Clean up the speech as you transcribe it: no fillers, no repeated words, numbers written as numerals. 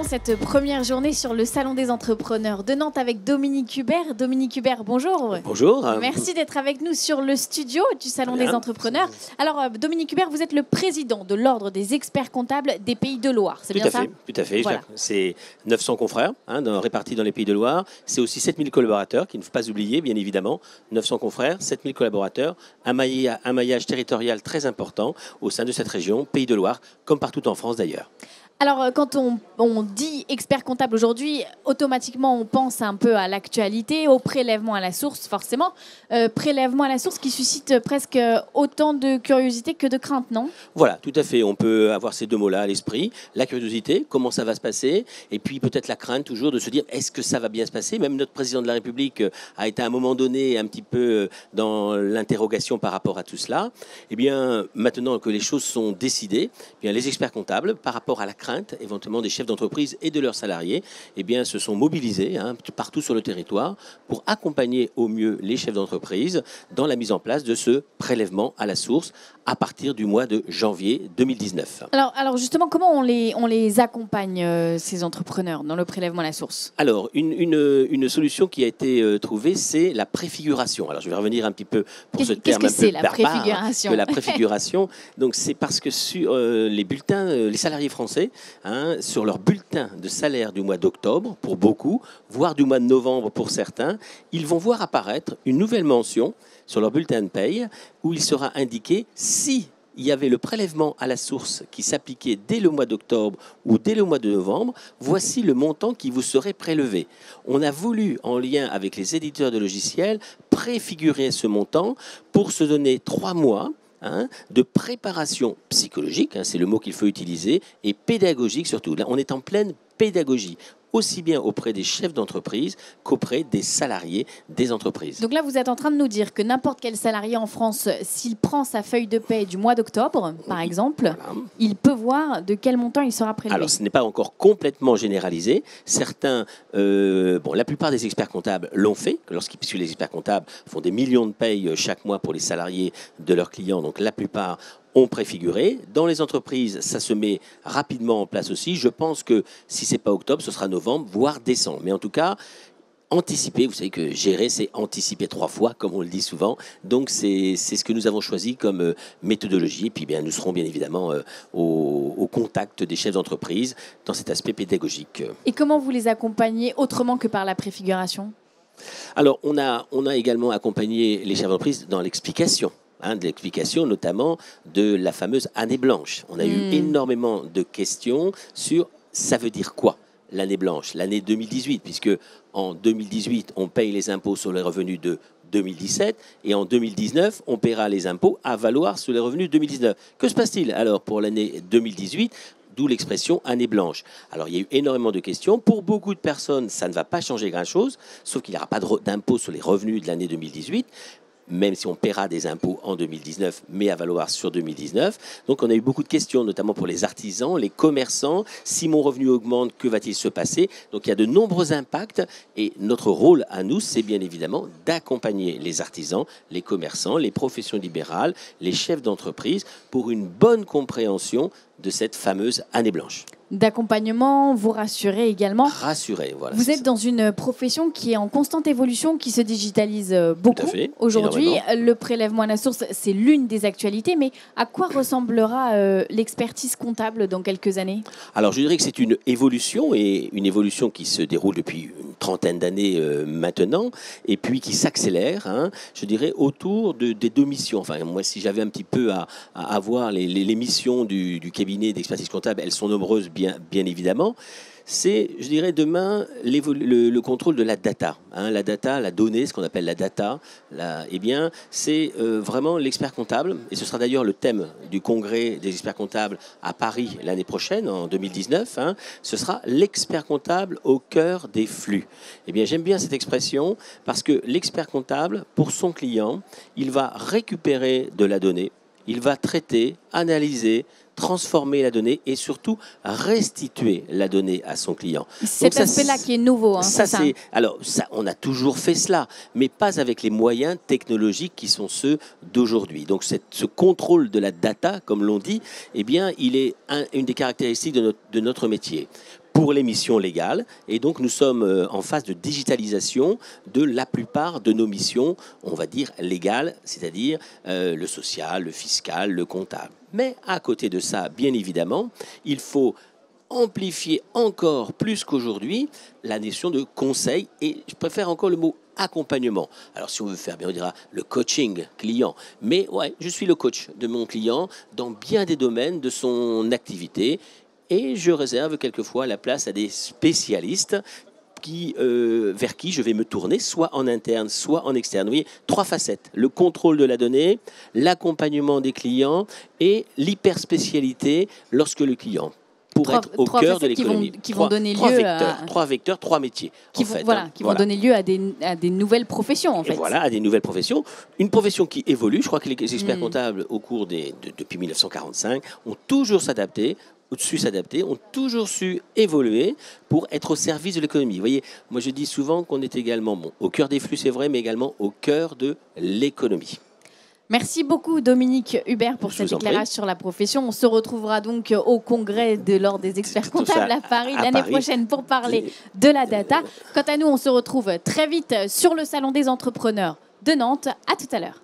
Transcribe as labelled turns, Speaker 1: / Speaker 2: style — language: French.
Speaker 1: poursuivons cette première journée sur le Salon des entrepreneurs de Nantes avec Dominique Hubert. Dominique Hubert, bonjour.
Speaker 2: Bonjour.
Speaker 1: Merci d'être avec nous sur le studio du Salon des entrepreneurs. Alors, Dominique Hubert, vous êtes le président de l'Ordre des experts comptables des Pays de Loire, c'est bien ça?
Speaker 2: Tout à fait.
Speaker 1: Voilà.
Speaker 2: C'est 900 confrères répartis dans les Pays de Loire. C'est aussi 7000 collaborateurs, qu'il ne faut pas oublier, bien évidemment. 900 confrères, 7000 collaborateurs, un maillage territorial très important au sein de cette région, Pays de Loire, comme partout en France d'ailleurs.
Speaker 1: Alors, quand on dit expert comptable aujourd'hui, automatiquement, on pense un peu à l'actualité, au prélèvement à la source, forcément. Prélèvement à la source qui suscite presque autant de curiosité que de crainte, non?
Speaker 2: Voilà, tout à fait. On peut avoir ces deux mots-là à l'esprit. La curiosité, comment ça va se passer, et puis peut-être la crainte toujours de se dire, est-ce que ça va bien se passer? Même notre président de la République a été à un moment donné un petit peu dans l'interrogation par rapport à tout cela. Eh bien, maintenant que les choses sont décidées, eh bien, les experts comptables, par rapport à la crainte, éventuellement des chefs d'entreprise et de leurs salariés, eh bien, se sont mobilisés partout sur le territoire pour accompagner au mieux les chefs d'entreprise dans la mise en place de ce prélèvement à la source à partir du mois de janvier 2019.
Speaker 1: Alors justement, comment on les accompagne, ces entrepreneurs, dans le prélèvement à la source?
Speaker 2: Alors, une solution qui a été trouvée, c'est la préfiguration. Alors, je vais revenir un petit peu pour ce terme un peu barbare que la préfiguration. Donc, c'est parce que sur les bulletins, les salariés français, sur leur bulletin de salaire du mois d'octobre, pour beaucoup, voire du mois de novembre pour certains, ils vont voir apparaître une nouvelle mention sur leur bulletin de paye où il sera indiqué si il y avait le prélèvement à la source qui s'appliquait dès le mois d'octobre ou dès le mois de novembre, voici le montant qui vous serait prélevé. On a voulu, en lien avec les éditeurs de logiciels, préfigurer ce montant pour se donner 3 mois de préparation psychologique, c'est le mot qu'il faut utiliser, et pédagogique surtout. Là, on est en pleine pédagogie, aussi bien auprès des chefs d'entreprise qu'auprès des salariés des entreprises.
Speaker 1: Donc là, vous êtes en train de nous dire que n'importe quel salarié en France, s'il prend sa feuille de paie du mois d'octobre, par exemple, il peut voir de quel montant il sera prélevé.
Speaker 2: Alors, ce n'est pas encore complètement généralisé. Certains, la plupart des experts comptables l'ont fait, puisque les experts comptables font des millions de payes chaque mois pour les salariés de leurs clients, donc la plupart ont préfiguré. Dans les entreprises, ça se met rapidement en place aussi. Je pense que si ce n'est pas octobre, ce sera novembre, voire décembre. Mais en tout cas, anticiper, vous savez que gérer, c'est anticiper 3 fois, comme on le dit souvent. Donc, c'est ce que nous avons choisi comme méthodologie. Et puis, bien, nous serons bien évidemment au contact des chefs d'entreprise dans cet aspect pédagogique.
Speaker 1: Et comment vous les accompagnez autrement que par la préfiguration?
Speaker 2: Alors, on a également accompagné les chefs d'entreprise dans l'explication. De l'explication, notamment de la fameuse année blanche. On a eu énormément de questions sur ça veut dire quoi l'année blanche, l'année 2018, puisque en 2018, on paye les impôts sur les revenus de 2017 et en 2019, on paiera les impôts à valoir sur les revenus de 2019. Que se passe-t-il alors pour l'année 2018 ? D'où l'expression année blanche. Alors, il y a eu énormément de questions. Pour beaucoup de personnes, ça ne va pas changer grand-chose, sauf qu'il n'y aura pas d'impôt sur les revenus de l'année 2018. Même si on paiera des impôts en 2019, mais à valoir sur 2019. Donc on a eu beaucoup de questions, notamment pour les artisans, les commerçants. Si mon revenu augmente, que va-t-il se passer? Donc il y a de nombreux impacts et notre rôle à nous, c'est bien évidemment d'accompagner les artisans, les commerçants, les professions libérales, les chefs d'entreprise pour une bonne compréhension de cette fameuse année blanche.
Speaker 1: D'accompagnement, vous rassurez également.
Speaker 2: Rassurer, voilà.
Speaker 1: Vous êtes dans une profession qui est en constante évolution, qui se digitalise beaucoup. Aujourd'hui, le prélèvement à la source, c'est l'une des actualités, mais à quoi ressemblera l'expertise comptable dans quelques années? Alors,
Speaker 2: je dirais que c'est une évolution, et une évolution qui se déroule depuis une trentaine d'années maintenant, et puis qui s'accélère, je dirais, autour des 2 missions. Enfin, moi, si j'avais un petit peu à voir les missions du cabinet d'expertise comptable, elles sont nombreuses, bien évidemment. C'est, je dirais, demain, le contrôle de la data. La data, la donnée, ce qu'on appelle la data, c'est vraiment l'expert comptable. Et ce sera d'ailleurs le thème du congrès des experts comptables à Paris l'année prochaine, en 2019. Ce sera l'expert comptable au cœur des flux. J'aime bien cette expression parce que l'expert comptable, pour son client, il va récupérer de la donnée, il va traiter, analyser, transformer la donnée et surtout restituer la donnée à son client.
Speaker 1: Cet aspect-là qui est nouveau.
Speaker 2: Alors, on a toujours fait cela, mais pas avec les moyens technologiques qui sont ceux d'aujourd'hui. Donc, ce contrôle de la data, comme l'on dit, il est une des caractéristiques de notre métier. pour les missions légales. Et donc, nous sommes en phase de digitalisation de la plupart de nos missions, on va dire légales, c'est-à-dire le social, le fiscal, le comptable. Mais à côté de ça, bien évidemment, il faut amplifier encore plus qu'aujourd'hui la notion de conseil, et je préfère encore le mot accompagnement. Alors si on veut faire bien, on dira le coaching client, mais ouais, je suis le coach de mon client dans bien des domaines de son activité, et je réserve quelquefois la place à des spécialistes vers qui je vais me tourner, soit en interne, soit en externe. Vous voyez, 3 facettes: le contrôle de la donnée, l'accompagnement des clients et l'hyperspécialité lorsque le client pour être au cœur de l'économie.
Speaker 1: Qui vont donner lieu à
Speaker 2: 3 vecteurs, 3 métiers.
Speaker 1: Qui vont donner lieu à des nouvelles professions, en fait.
Speaker 2: Et voilà, à des nouvelles professions. Une profession qui évolue. Je crois que les experts comptables, au cours depuis 1945, ont toujours s'adapter, ont toujours su évoluer pour être au service de l'économie. Vous voyez, moi je dis souvent qu'on est également au cœur des flux, c'est vrai, mais également au cœur de l'économie.
Speaker 1: Merci beaucoup Dominique Hubert pour cet éclairage sur la profession. On se retrouvera donc au congrès de l'Ordre des experts comptables à Paris l'année prochaine pour parler de la data. Quant à nous, on se retrouve très vite sur le Salon des entrepreneurs de Nantes. À tout à l'heure.